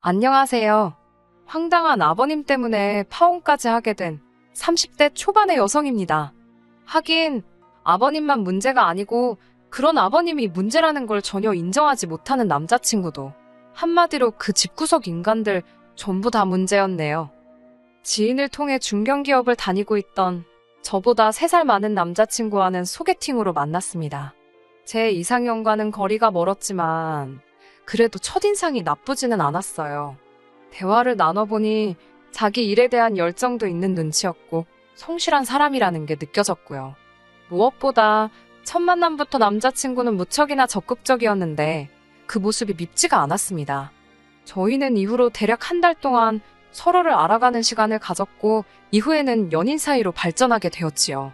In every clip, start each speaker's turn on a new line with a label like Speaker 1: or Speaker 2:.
Speaker 1: 안녕하세요. 황당한 아버님 때문에 파혼까지 하게 된 30대 초반의 여성입니다. 하긴 아버님만 문제가 아니고 그런 아버님이 문제라는 걸 전혀 인정하지 못하는 남자친구도 한마디로 그 집구석 인간들 전부 다 문제였네요. 지인을 통해 중견기업을 다니고 있던 저보다 3살 많은 남자친구와는 소개팅으로 만났습니다. 제 이상형과는 거리가 멀었지만 그래도 첫인상이 나쁘지는 않았어요. 대화를 나눠보니 자기 일에 대한 열정도 있는 눈치였고 성실한 사람이라는 게 느껴졌고요. 무엇보다 첫 만남부터 남자친구는 무척이나 적극적이었는데 그 모습이 밉지가 않았습니다. 저희는 이후로 대략 1달 동안 서로를 알아가는 시간을 가졌고 이후에는 연인 사이로 발전하게 되었지요.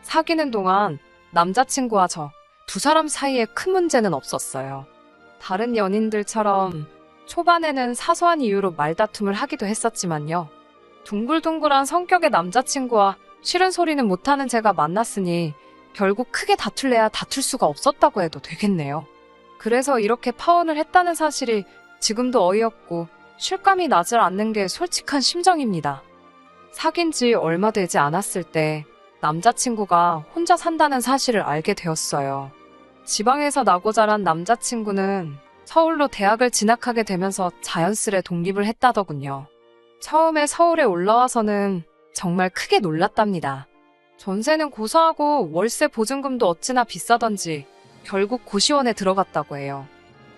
Speaker 1: 사귀는 동안 남자친구와 저 2사람 사이에 큰 문제는 없었어요. 다른 연인들처럼 초반에는 사소한 이유로 말다툼을 하기도 했었지만요. 둥글둥글한 성격의 남자친구와 싫은 소리는 못하는 제가 만났으니 결국 크게 다툴래야 다툴 수가 없었다고 해도 되겠네요. 그래서 이렇게 파혼을 했다는 사실이 지금도 어이없고 실감이 나질 않는 게 솔직한 심정입니다. 사귄 지 얼마 되지 않았을 때 남자친구가 혼자 산다는 사실을 알게 되었어요. 지방에서 나고 자란 남자친구는 서울로 대학을 진학하게 되면서 자연스레 독립을 했다더군요. 처음에 서울에 올라와서는 정말 크게 놀랐답니다. 전세는 고사하고 월세 보증금도 어찌나 비싸던지 결국 고시원에 들어갔다고 해요.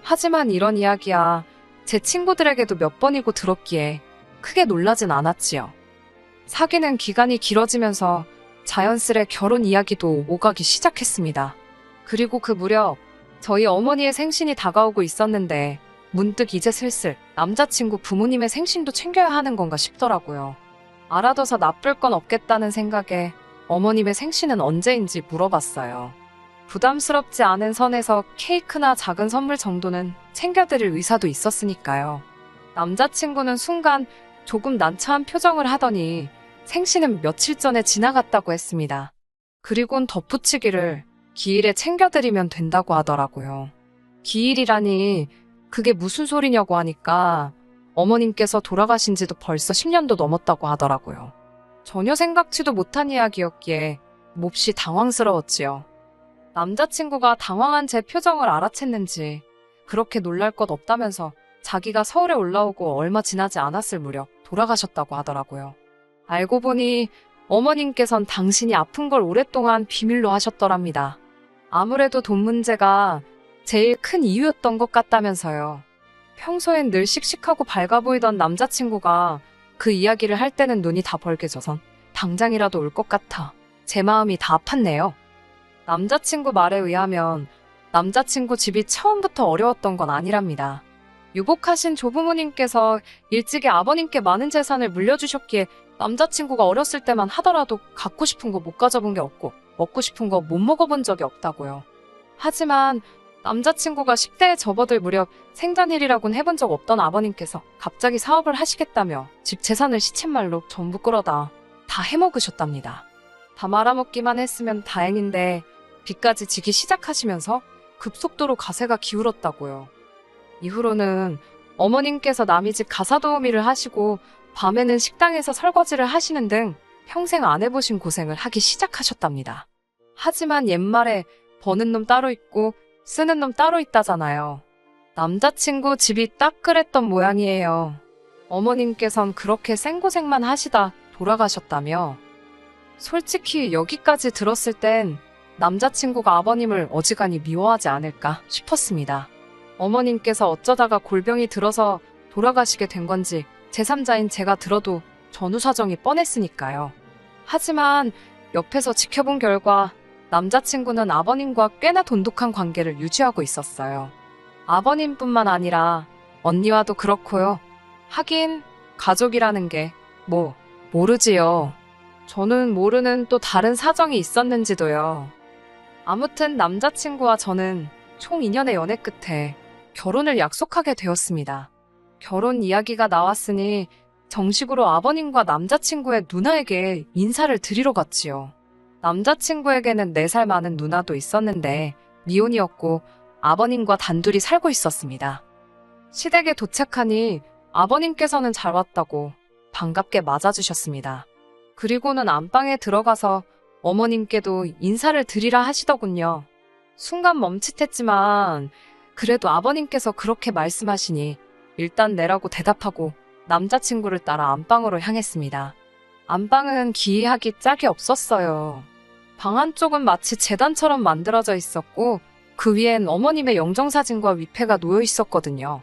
Speaker 1: 하지만 이런 이야기야 제 친구들에게도 몇 번이고 들었기에 크게 놀라진 않았지요. 사귀는 기간이 길어지면서 자연스레 결혼 이야기도 오가기 시작했습니다. 그리고 그 무렵 저희 어머니의 생신이 다가오고 있었는데 문득 이제 슬슬 남자친구 부모님의 생신도 챙겨야 하는 건가 싶더라고요. 알아둬서 나쁠 건 없겠다는 생각에 어머님의 생신은 언제인지 물어봤어요. 부담스럽지 않은 선에서 케이크나 작은 선물 정도는 챙겨드릴 의사도 있었으니까요. 남자친구는 순간 조금 난처한 표정을 하더니 생신은 며칠 전에 지나갔다고 했습니다. 그리곤 덧붙이기를 기일에 챙겨드리면 된다고 하더라고요. 기일이라니 그게 무슨 소리냐고 하니까 어머님께서 돌아가신 지도 벌써 10년도 넘었다고 하더라고요. 전혀 생각지도 못한 이야기였기에 몹시 당황스러웠지요. 남자친구가 당황한 제 표정을 알아챘는지 그렇게 놀랄 것 없다면서 자기가 서울에 올라오고 얼마 지나지 않았을 무렵 돌아가셨다고 하더라고요. 알고 보니 어머님께선 당신이 아픈 걸 오랫동안 비밀로 하셨더랍니다. 아무래도 돈 문제가 제일 큰 이유였던 것 같다면서요. 평소엔 늘 씩씩하고 밝아 보이던 남자친구가 그 이야기를 할 때는 눈이 다 벌개져선 당장이라도 울 것 같아 제 마음이 다 아팠네요. 남자친구 말에 의하면 남자친구 집이 처음부터 어려웠던 건 아니랍니다. 유복하신 조부모님께서 일찍이 아버님께 많은 재산을 물려주셨기에 남자친구가 어렸을 때만 하더라도 갖고 싶은 거 못 가져본 게 없고 먹고 싶은 거 못 먹어본 적이 없다고요. 하지만 남자친구가 10대에 접어들 무렵 생전일이라곤 해본 적 없던 아버님께서 갑자기 사업을 하시겠다며 집 재산을 시쳇말로 전부 끌어다 다 해먹으셨답니다. 다 말아먹기만 했으면 다행인데 빚까지 지기 시작하시면서 급속도로 가세가 기울었다고요. 이후로는 어머님께서 남의 집 가사도우미를 하시고 밤에는 식당에서 설거지를 하시는 등 평생 안 해보신 고생을 하기 시작하셨답니다. 하지만 옛말에 버는 놈 따로 있고 쓰는 놈 따로 있다잖아요. 남자친구 집이 딱 그랬던 모양이에요. 어머님께선 그렇게 생고생만 하시다 돌아가셨다며. 솔직히 여기까지 들었을 땐 남자친구가 아버님을 어지간히 미워하지 않을까 싶었습니다. 어머님께서 어쩌다가 골병이 들어서 돌아가시게 된 건지 제3자인 제가 들어도 전후 사정이 뻔했으니까요. 하지만 옆에서 지켜본 결과 남자친구는 아버님과 꽤나 돈독한 관계를 유지하고 있었어요. 아버님뿐만 아니라 언니와도 그렇고요. 하긴 가족이라는 게 모르지요. 저는 모르는 또 다른 사정이 있었는지도요. 아무튼 남자친구와 저는 총 2년의 연애 끝에 결혼을 약속하게 되었습니다. 결혼 이야기가 나왔으니 정식으로 아버님과 남자친구의 누나에게 인사를 드리러 갔지요. 남자친구에게는 4살 많은 누나도 있었는데 미혼이었고 아버님과 단둘이 살고 있었습니다. 시댁에 도착하니 아버님께서는 잘 왔다고 반갑게 맞아주셨습니다. 그리고는 안방에 들어가서 어머님께도 인사를 드리라 하시더군요. 순간 멈칫했지만 그래도 아버님께서 그렇게 말씀하시니 일단 내라고 대답하고 남자친구를 따라 안방으로 향했습니다. 안방은 기이하기 짝이 없었어요. 방 한쪽은 마치 재단처럼 만들어져 있었고 그 위엔 어머님의 영정사진과 위패가 놓여 있었거든요.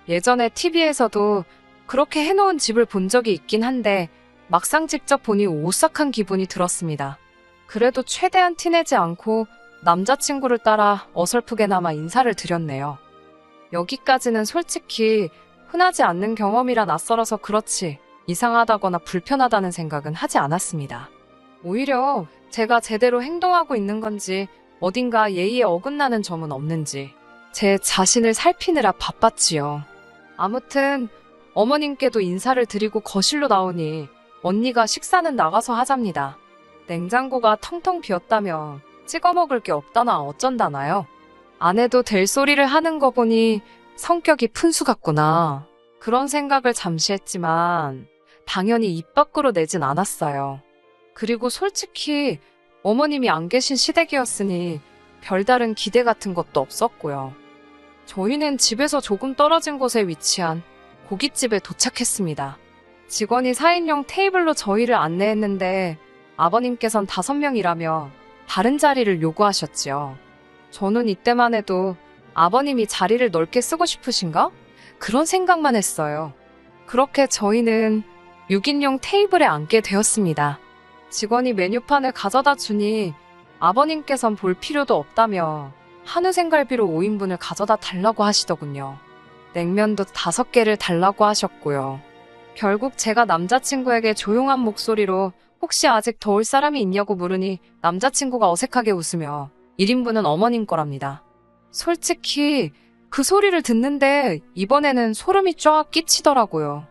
Speaker 1: 예전에 TV에서도 그렇게 해놓은 집을 본 적이 있긴 한데 막상 직접 보니 오싹한 기분이 들었습니다. 그래도 최대한 티내지 않고 남자친구를 따라 어설프게나마 인사를 드렸네요. 여기까지는 솔직히 흔하지 않는 경험이라 낯설어서 그렇지 이상하다거나 불편하다는 생각은 하지 않았습니다. 오히려 제가 제대로 행동하고 있는 건지 어딘가 예의에 어긋나는 점은 없는지 제 자신을 살피느라 바빴지요. 아무튼 어머님께도 인사를 드리고 거실로 나오니 언니가 식사는 나가서 하잡니다. 냉장고가 텅텅 비었다며 찍어 먹을 게 없다나 어쩐다나요? 안 해도 될 소리를 하는 거 보니 성격이 푼수 같구나. 그런 생각을 잠시 했지만 당연히 입 밖으로 내진 않았어요. 그리고 솔직히 어머님이 안 계신 시댁이었으니 별다른 기대 같은 것도 없었고요. 저희는 집에서 조금 떨어진 곳에 위치한 고깃집에 도착했습니다. 직원이 4인용 테이블로 저희를 안내했는데 아버님께선 5명이라며 다른 자리를 요구하셨지요. 저는 이때만 해도 아버님이 자리를 넓게 쓰고 싶으신가? 그런 생각만 했어요. 그렇게 저희는 6인용 테이블에 앉게 되었습니다. 직원이 메뉴판을 가져다 주니 아버님께선 볼 필요도 없다며 한우 생갈비로 5인분을 가져다 달라고 하시더군요. 냉면도 5개를 달라고 하셨고요. 결국 제가 남자친구에게 조용한 목소리로 혹시 아직 더울 사람이 있냐고 물으니 남자친구가 어색하게 웃으며 1인분은 어머님 거랍니다. 솔직히 그 소리를 듣는데 이번에는 소름이 쫙 끼치더라고요.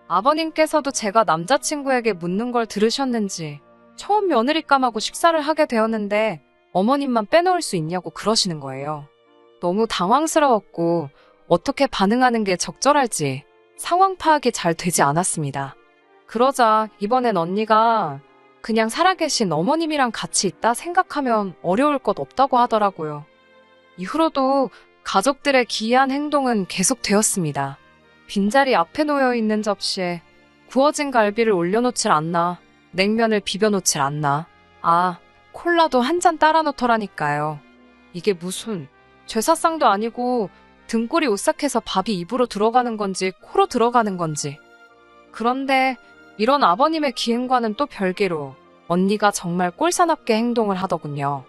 Speaker 1: 아버님께서도 제가 남자친구에게 묻는 걸 들으셨는지 처음 며느리감하고 식사를 하게 되었는데 어머님만 빼놓을 수 있냐고 그러시는 거예요. 너무 당황스러웠고 어떻게 반응하는 게 적절할지 상황 파악이 잘 되지 않았습니다. 그러자 이번엔 언니가 그냥 살아계신 어머님이랑 같이 있다 생각하면 어려울 것 없다고 하더라고요. 이후로도 가족들의 기이한 행동은 계속되었습니다. 빈자리 앞에 놓여있는 접시에 구워진 갈비를 올려놓질 않나, 냉면을 비벼놓질 않나, 콜라도 한 잔 따라 놓더라니까요. 이게 무슨 제사상도 아니고 등골이 오싹해서 밥이 입으로 들어가는 건지 코로 들어가는 건지. 그런데 이런 아버님의 기행과는 또 별개로 언니가 정말 꼴사납게 행동을 하더군요.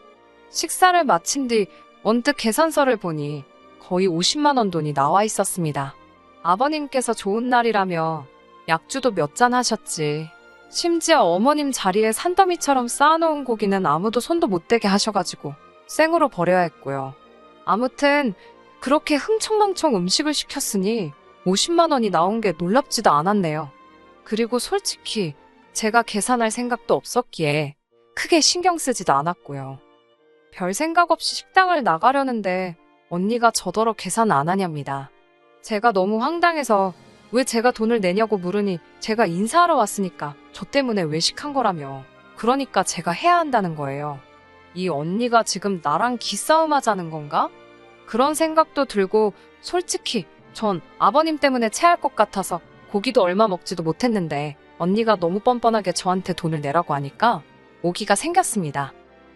Speaker 1: 식사를 마친 뒤 언뜻 계산서를 보니 거의 50만 원 돈이 나와 있었습니다. 아버님께서 좋은 날이라며 약주도 몇 잔 하셨지. 심지어 어머님 자리에 산더미처럼 쌓아놓은 고기는 아무도 손도 못 대게 하셔가지고 생으로 버려야 했고요. 아무튼 그렇게 흥청망청 음식을 시켰으니 50만 원이 나온 게 놀랍지도 않았네요. 그리고 솔직히 제가 계산할 생각도 없었기에 크게 신경 쓰지도 않았고요. 별 생각 없이 식당을 나가려는데 언니가 저더러 계산 안 하냐입니다. 제가 너무 황당해서 왜 제가 돈을 내냐고 물으니 제가 인사하러 왔으니까 저 때문에 외식한 거라며 그러니까 제가 해야 한다는 거예요. 이 언니가 지금 나랑 기싸움 하자는 건가? 그런 생각도 들고 솔직히 전 아버님 때문에 체할 것 같아서 고기도 얼마 먹지도 못했는데 언니가 너무 뻔뻔하게 저한테 돈을 내라고 하니까 오기가 생겼습니다.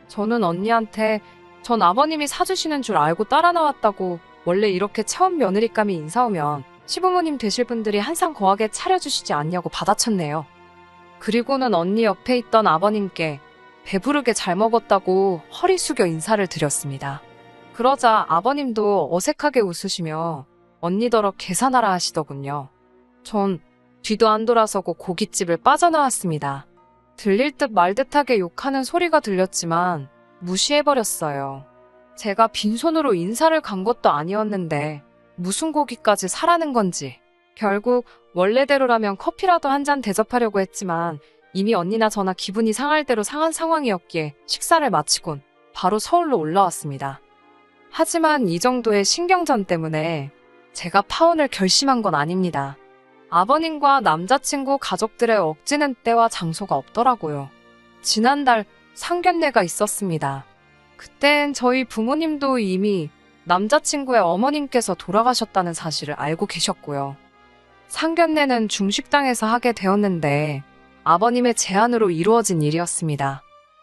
Speaker 1: 저는 언니한테 전 아버님이 사주시는 줄 알고 따라 나왔다고 원래 이렇게 처음 며느리감이 인사 오면 시부모님 되실 분들이 한상 거하게 차려주시지 않냐고 받아쳤네요. 그리고는 언니 옆에 있던 아버님께 배부르게 잘 먹었다고 허리 숙여 인사를 드렸습니다. 그러자 아버님도 어색하게 웃으시며 언니더러 계산하라 하시더군요. 전 뒤도 안 돌아서고 고깃집을 빠져나왔습니다. 들릴 듯 말 듯하게 욕하는 소리가 들렸지만 무시해버렸어요. 제가 빈손으로 인사를 간 것도 아니었는데 무슨 고기까지 사라는 건지. 결국 원래대로라면 커피라도 한 잔 대접하려고 했지만 이미 언니나 저나 기분이 상할 대로 상한 상황이었기에 식사를 마치곤 바로 서울로 올라왔습니다. 하지만 이 정도의 신경전 때문에 제가 파혼을 결심한 건 아닙니다. 아버님과 남자친구 가족들의 억지는 때와 장소가 없더라고요. 지난달 상견례가 있었습니다. 그땐 저희 부모님도 이미 남자친구의 어머님께서 돌아가셨다는 사실을 알고 계셨고요. 상견례는 중식당에서 하게 되었는데 아버님의 제안으로 이루어진 일이었습니다.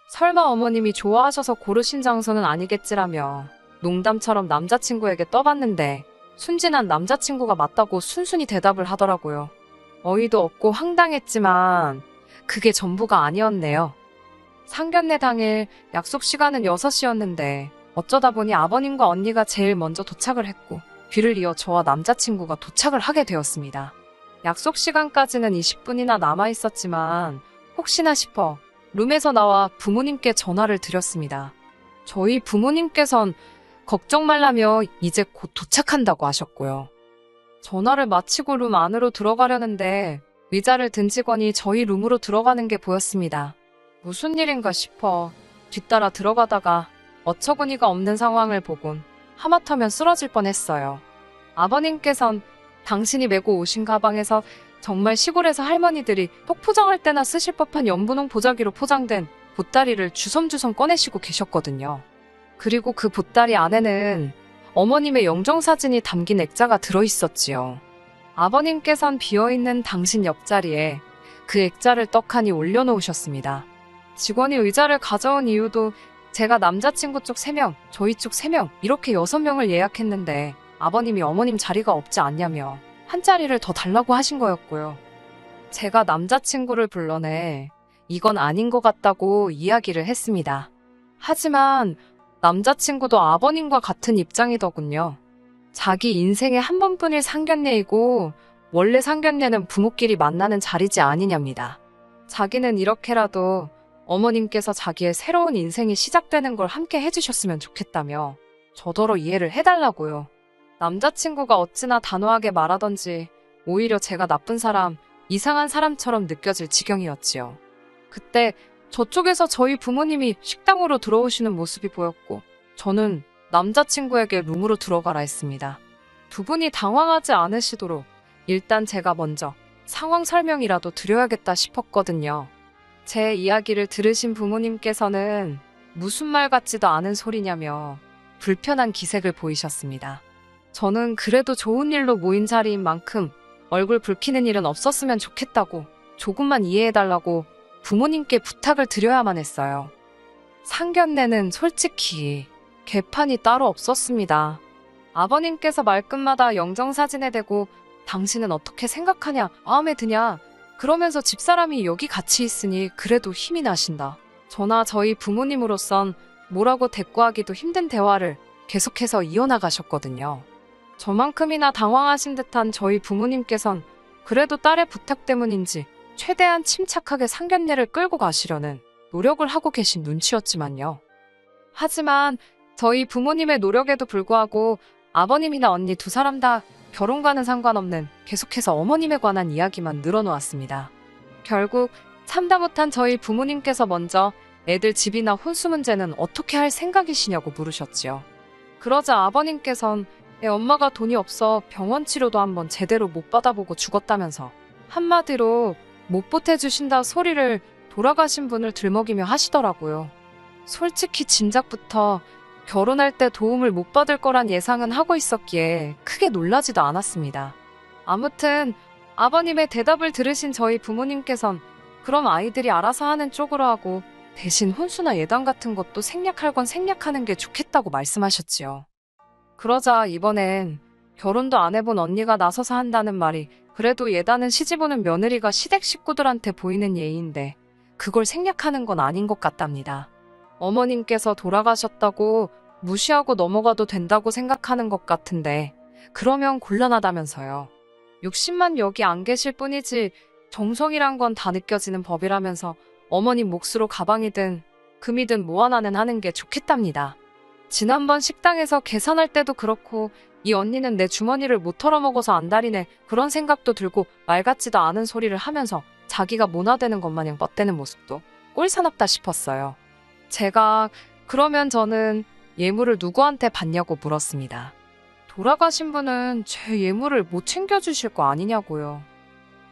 Speaker 1: 설마 어머님이 좋아하셔서 고르신 장소는 아니겠지라며 농담처럼 남자친구에게 떠봤는데 순진한 남자친구가 맞다고 순순히 대답을 하더라고요. 어이도 없고 황당했지만 그게 전부가 아니었네요. 상견례 당일 약속 시간은 6시였는데 어쩌다 보니 아버님과 언니가 제일 먼저 도착을 했고 뒤를 이어 저와 남자친구가 도착을 하게 되었습니다. 약속 시간까지는 20분이나 남아 있었지만 혹시나 싶어 룸에서 나와 부모님께 전화를 드렸습니다. 저희 부모님께선 걱정 말라며 이제 곧 도착한다고 하셨고요. 전화를 마치고 룸 안으로 들어가려는데 의자를 든 직원이 저희 룸으로 들어가는 게 보였습니다. 무슨 일인가 싶어 뒤따라 들어가다가 어처구니가 없는 상황을 보곤 하마터면 쓰러질 뻔했어요. 아버님께선 당신이 메고 오신 가방에서 정말 시골에서 할머니들이 톡 포장할 때나 쓰실 법한 연분홍 보자기로 포장된 보따리를 주섬주섬 꺼내시고 계셨거든요. 그리고 그 보따리 안에는 어머님의 영정사진이 담긴 액자가 들어있었지요. 아버님께선 비어있는 당신 옆자리에 그 액자를 떡하니 올려놓으셨습니다. 직원이 의자를 가져온 이유도 제가 남자친구 쪽 3명, 저희 쪽 3명 이렇게 6명을 예약했는데 아버님이 어머님 자리가 없지 않냐며 한 자리를 더 달라고 하신 거였고요. 제가 남자친구를 불러내 이건 아닌 것 같다고 이야기를 했습니다. 하지만 남자친구도 아버님과 같은 입장이더군요. 자기 인생에 한 번뿐일 상견례이고 원래 상견례는 부모끼리 만나는 자리지 아니냐입니다. 자기는 이렇게라도 어머님께서 자기의 새로운 인생이 시작되는 걸 함께 해주셨으면 좋겠다며 저더러 이해를 해달라고요. 남자친구가 어찌나 단호하게 말하던지 오히려 제가 나쁜 사람, 이상한 사람처럼 느껴질 지경이었지요. 그때 저쪽에서 저희 부모님이 식당으로 들어오시는 모습이 보였고 저는 남자친구에게 룸으로 들어가라 했습니다. 두 분이 당황하지 않으시도록 일단 제가 먼저 상황 설명이라도 드려야겠다 싶었거든요. 제 이야기를 들으신 부모님께서는 무슨 말 같지도 않은 소리냐며 불편한 기색을 보이셨습니다. 저는 그래도 좋은 일로 모인 자리인 만큼 얼굴 붉히는 일은 없었으면 좋겠다고 조금만 이해해달라고 부모님께 부탁을 드려야만 했어요. 상견례는 솔직히 개판이 따로 없었습니다. 아버님께서 말끝마다 영정사진에 대고 당신은 어떻게 생각하냐, 마음에 드냐 그러면서 집사람이 여기 같이 있으니 그래도 힘이 나신다. 저나 저희 부모님으로선 뭐라고 대꾸하기도 힘든 대화를 계속해서 이어나가셨거든요. 저만큼이나 당황하신 듯한 저희 부모님께선 그래도 딸의 부탁 때문인지 최대한 침착하게 상견례를 끌고 가시려는 노력을 하고 계신 눈치였지만요. 하지만 저희 부모님의 노력에도 불구하고 아버님이나 언니 두 사람 다 결혼과는 상관없는 계속해서 어머님에 관한 이야기만 늘어놓았습니다. 결국 참다 못한 저희 부모님께서 먼저 애들 집이나 혼수 문제는 어떻게 할 생각이시냐고 물으셨지요. 그러자 아버님께선 애 엄마가 돈이 없어 병원 치료도 한번 제대로 못 받아보고 죽었다면서 한마디로 못 보태주신다 소리를 돌아가신 분을 들먹이며 하시더라고요. 솔직히 진작부터 결혼할 때 도움을 못 받을 거란 예상은 하고 있었기에 크게 놀라지도 않았습니다. 아무튼 아버님의 대답을 들으신 저희 부모님께선 그럼 아이들이 알아서 하는 쪽으로 하고 대신 혼수나 예단 같은 것도 생략할 건 생략하는 게 좋겠다고 말씀하셨지요. 그러자 이번엔 결혼도 안 해본 언니가 나서서 한다는 말이 그래도 예단은 시집오는 며느리가 시댁 식구들한테 보이는 예의인데 그걸 생략하는 건 아닌 것 같답니다. 어머님께서 돌아가셨다고 무시하고 넘어가도 된다고 생각하는 것 같은데 그러면 곤란하다면서요. 60만 여기 안 계실 뿐이지 정성이란 건 다 느껴지는 법이라면서 어머님 몫으로 가방이든 금이든 뭐 하나는 하는 게 좋겠답니다. 지난번 식당에서 계산할 때도 그렇고 이 언니는 내 주머니를 못 털어먹어서 안달이네 그런 생각도 들고 말 같지도 않은 소리를 하면서 자기가 모나되는 것 마냥 뻗대는 모습도 꼴사납다 싶었어요. 제가 그러면 저는 예물을 누구한테 받냐고 물었습니다. 돌아가신 분은 제 예물을 못 챙겨주실 거 아니냐고요.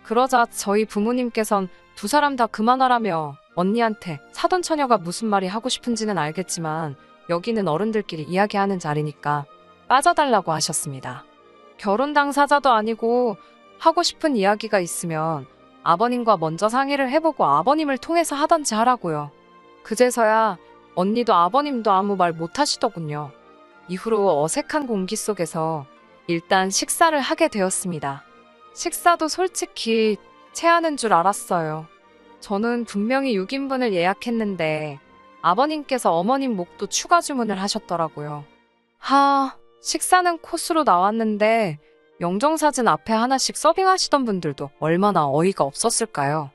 Speaker 1: 그러자 저희 부모님께선 두 사람 다 그만하라며 언니한테 사돈 처녀가 무슨 말이 하고 싶은지는 알겠지만 여기는 어른들끼리 이야기하는 자리니까 빠져달라고 하셨습니다. 결혼 당사자도 아니고 하고 싶은 이야기가 있으면 아버님과 먼저 상의를 해보고 아버님을 통해서 하던지 하라고요. 그제서야 언니도 아버님도 아무 말 못하시더군요. 이후로 어색한 공기 속에서 일단 식사를 하게 되었습니다. 식사도 솔직히 체하는 줄 알았어요. 저는 분명히 6인분을 예약했는데 아버님께서 어머님 목도 추가 주문을 하셨더라고요. 식사는 코스로 나왔는데 영정사진 앞에 하나씩 서빙하시던 분들도 얼마나 어이가 없었을까요?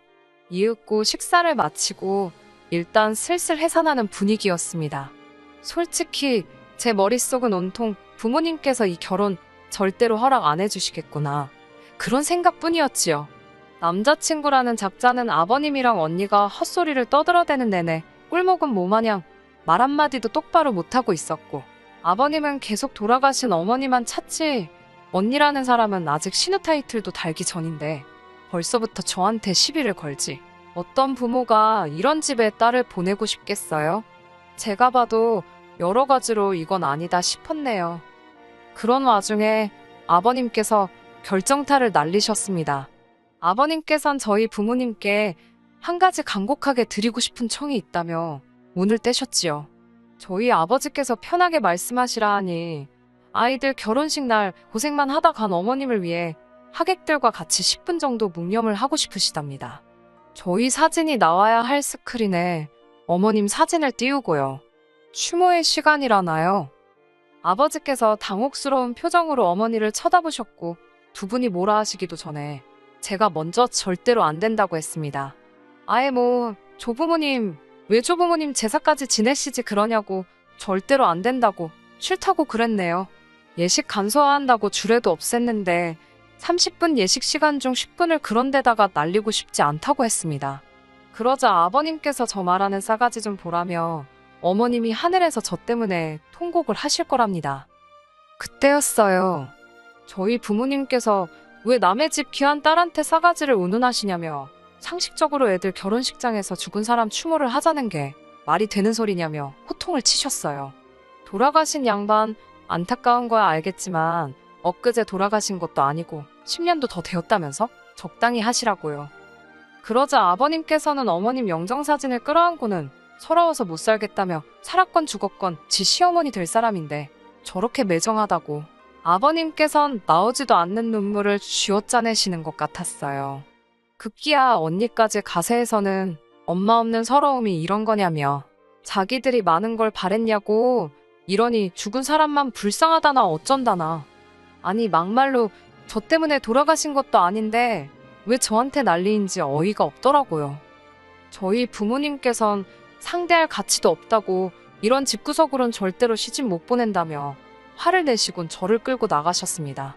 Speaker 1: 이윽고 식사를 마치고 일단 슬슬 해산하는 분위기였습니다. 솔직히 제 머릿속은 온통 부모님께서 이 결혼 절대로 허락 안 해주시겠구나. 그런 생각뿐이었지요. 남자친구라는 작자는 아버님이랑 언니가 헛소리를 떠들어대는 내내 꿀먹은 모마냥 말 한마디도 똑바로 못하고 있었고, 아버님은 계속 돌아가신 어머니만 찾지 언니라는 사람은 아직 신우 타이틀도 달기 전인데 벌써부터 저한테 시비를 걸지. 어떤 부모가 이런 집에 딸을 보내고 싶겠어요? 제가 봐도 여러 가지로 이건 아니다 싶었네요. 그런 와중에 아버님께서 결정타를 날리셨습니다. 아버님께선 저희 부모님께 한 가지 간곡하게 드리고 싶은 청이 있다며 문을 떼셨지요. 저희 아버지께서 편하게 말씀하시라 하니 아이들 결혼식 날 고생만 하다 간 어머님을 위해 하객들과 같이 10분 정도 묵념을 하고 싶으시답니다. 저희 사진이 나와야 할 스크린에 어머님 사진을 띄우고요. 추모의 시간이라나요? 아버지께서 당혹스러운 표정으로 어머니를 쳐다보셨고 두 분이 뭐라 하시기도 전에 제가 먼저 절대로 안 된다고 했습니다. 아예 조부모님, 외조부모님 제사까지 지내시지 그러냐고 절대로 안 된다고 싫다고 그랬네요. 예식 간소화한다고 주례도 없앴는데 30분 예식 시간 중 10분을 그런 데다가 날리고 싶지 않다고 했습니다. 그러자 아버님께서 저 말하는 싸가지 좀 보라며 어머님이 하늘에서 저 때문에 통곡을 하실 거랍니다. 그때였어요. 저희 부모님께서 왜 남의 집 귀한 딸한테 싸가지를 운운하시냐며 상식적으로 애들 결혼식장에서 죽은 사람 추모를 하자는 게 말이 되는 소리냐며 호통을 치셨어요. 돌아가신 양반 안타까운 거야 알겠지만 엊그제 돌아가신 것도 아니고 10년도 더 되었다면서 적당히 하시라고요. 그러자 아버님께서는 어머님 영정사진을 끌어안고는 서러워서 못 살겠다며 살았건 죽었건 지 시어머니 될 사람인데 저렇게 매정하다고 아버님께선 나오지도 않는 눈물을 쥐어짜내시는 것 같았어요. 급기야 언니까지 가세에서는 엄마 없는 서러움이 이런 거냐며 자기들이 많은 걸 바랬냐고 이러니 죽은 사람만 불쌍하다나 어쩐다나. 아니 막말로 저 때문에 돌아가신 것도 아닌데 왜 저한테 난리인지 어이가 없더라고요. 저희 부모님께선 상대할 가치도 없다고 이런 집구석으론 절대로 시집 못 보낸다며 화를 내시곤 저를 끌고 나가셨습니다.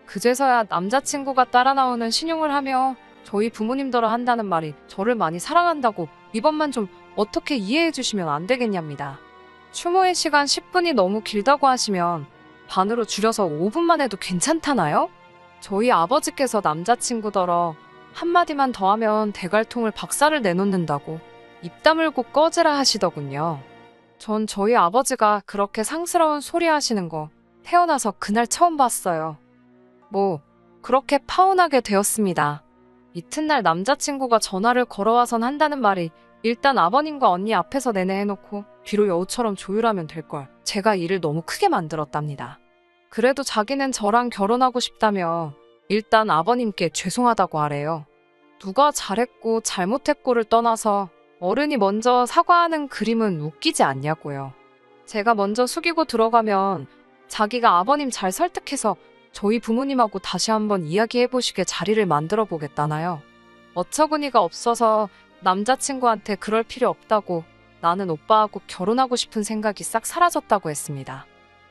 Speaker 1: 그제서야 남자친구가 따라 나오는 신용을 하며 저희 부모님더러 한다는 말이 저를 많이 사랑한다고 이번만 좀 어떻게 이해해 주시면 안 되겠냐입니다. 추모의 시간 10분이 너무 길다고 하시면 반으로 줄여서 5분만 해도 괜찮다나요? 저희 아버지께서 남자친구더러 한마디만 더 하면 대갈통을 박살을 내놓는다고 입 다물고 꺼지라 하시더군요. 전 저희 아버지가 그렇게 상스러운 소리 하시는 거 태어나서 그날 처음 봤어요. 그렇게 파혼하게 되었습니다. 이튿날 남자친구가 전화를 걸어와선 한다는 말이 일단 아버님과 언니 앞에서 내내 해놓고 뒤로 여우처럼 조율하면 될걸 제가 일을 너무 크게 만들었답니다. 그래도 자기는 저랑 결혼하고 싶다며 일단 아버님께 죄송하다고 하래요. 누가 잘했고 잘못했고를 떠나서 어른이 먼저 사과하는 그림은 웃기지 않냐고요. 제가 먼저 숙이고 들어가면 자기가 아버님 잘 설득해서 저희 부모님하고 다시 한번 이야기해보시게 자리를 만들어 보겠다나요. 어처구니가 없어서 남자친구한테 그럴 필요 없다고 나는 오빠하고 결혼하고 싶은 생각이 싹 사라졌다고 했습니다.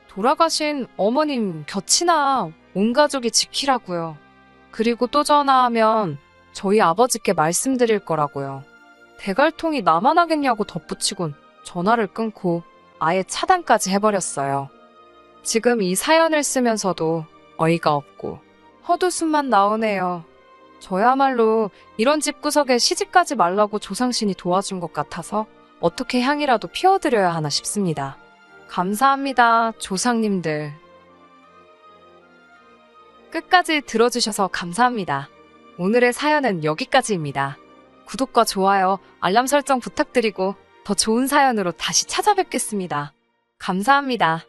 Speaker 1: 돌아가신 어머님 곁이나 온 가족이 지키라고요. 그리고 또 전화하면 저희 아버지께 말씀드릴 거라고요. 대갈통이 나만 하겠냐고 덧붙이곤 전화를 끊고 아예 차단까지 해버렸어요. 지금 이 사연을 쓰면서도 어이가 없고 헛웃음만 나오네요. 저야말로 이런 집구석에 시집가지 말라고 조상신이 도와준 것 같아서 어떻게 향이라도 피워드려야 하나 싶습니다. 감사합니다, 조상님들. 끝까지 들어주셔서 감사합니다. 오늘의 사연은 여기까지입니다. 구독과 좋아요, 알람 설정 부탁드리고 더 좋은 사연으로 다시 찾아뵙겠습니다. 감사합니다.